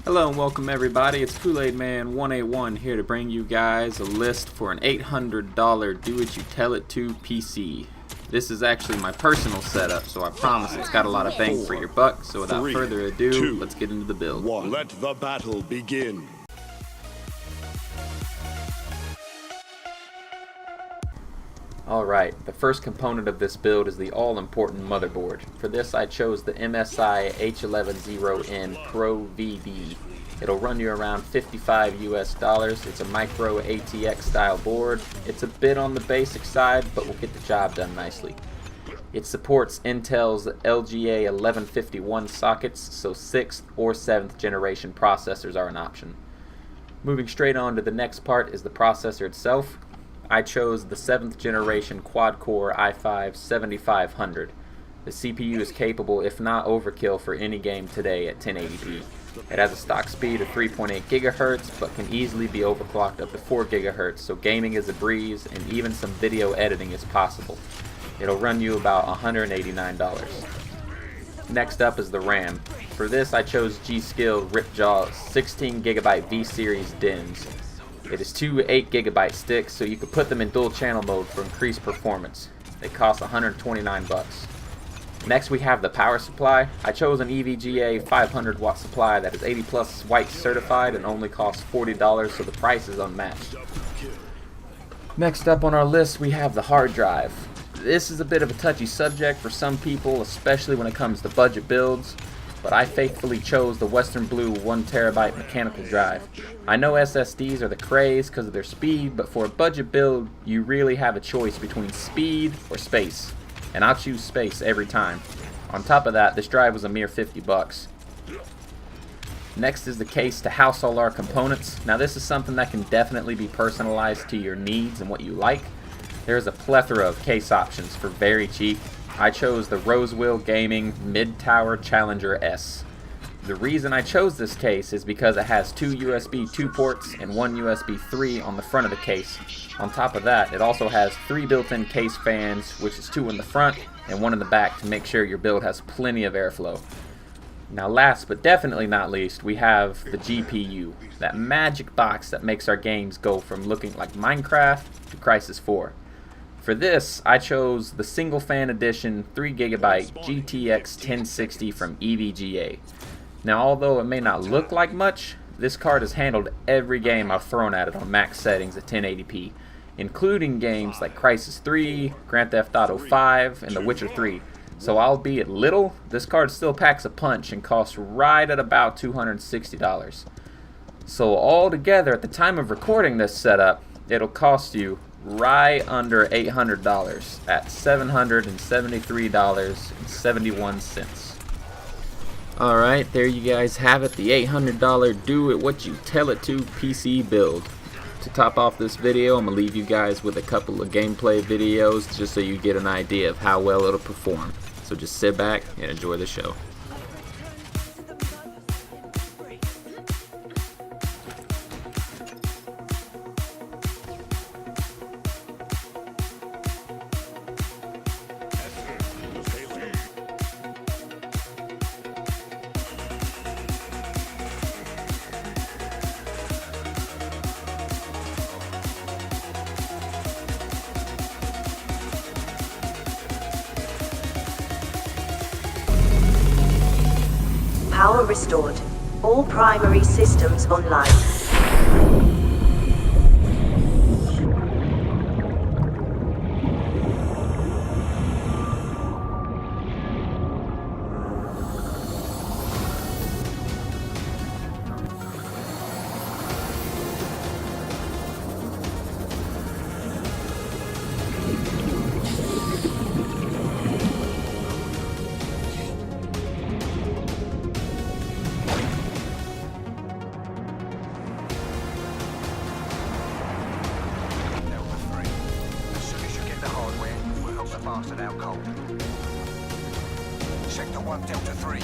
Hello and welcome everybody, it's Kool-Aid Man 181 here to bring you guys a list for an $800 do-it-you-tell-it-to PC. This is actually my personal setup, so I promise it's got a lot of bang for your buck, so without further ado, let's get into the build. Let the battle begin. Alright, the first component of this build is the all-important motherboard. For this I chose the MSI H110N Pro VD. It'll run you around $55 US. It's a micro ATX style board. It's a bit on the basic side, but will get the job done nicely. It supports Intel's LGA 1151 sockets, so 6th or 7th generation processors are an option. Moving straight on to the next part is the processor itself. I chose the 7th generation quad-core i5-7500. The CPU is capable, if not overkill, for any game today at 1080p. It has a stock speed of 3.8 GHz, but can easily be overclocked up to 4 GHz, so gaming is a breeze, and even some video editing is possible. It'll run you about $189. Next up is the RAM. For this I chose G.Skill Ripjaw 16GB V-Series DIMMs. It is two 8GB sticks, so you can put them in dual channel mode for increased performance. They cost $129. Next we have the power supply. I chose an EVGA 500 watt supply that is 80 plus white certified and only costs $40, so the price is unmatched. Next up on our list we have the hard drive. This is a bit of a touchy subject for some people, especially when it comes to budget builds, but I faithfully chose the Western Blue 1TB mechanical drive. I know SSDs are the craze because of their speed, but for a budget build, you really have a choice between speed or space, and I'll choose space every time. On top of that, this drive was a mere $50. Next is the case to house all our components. Now this is something that can definitely be personalized to your needs and what you like. There's a plethora of case options for very cheap. I chose the Rosewell Gaming Mid-Tower Challenger S. The reason I chose this case is because it has two USB 2 ports and one USB 3 on the front of the case. On top of that, it also has 3 built-in case fans, which is 2 in the front and 1 in the back to make sure your build has plenty of airflow. Now last but definitely not least, we have the GPU, that magic box that makes our games go from looking like Minecraft to Crysis 4. For this, I chose the single fan edition 3GB GTX 1060 from EVGA. Now although it may not look like much, this card has handled every game I've thrown at it on max settings at 1080p, including games like Crysis 3, Grand Theft Auto 5, and The Witcher 3. So albeit little, this card still packs a punch and costs right at about $260. So altogether, at the time of recording this setup, it'll cost you right under $800 at $773.71. Alright, there you guys have it, the $800 do-it-what-you-tell-it-to PC build. To top off this video, I'm going to leave you guys with a couple of gameplay videos just so you get an idea of how well it'll perform. So just sit back and enjoy the show. Power restored. All primary systems online. Blasted out cold. Sector 1, Delta 3.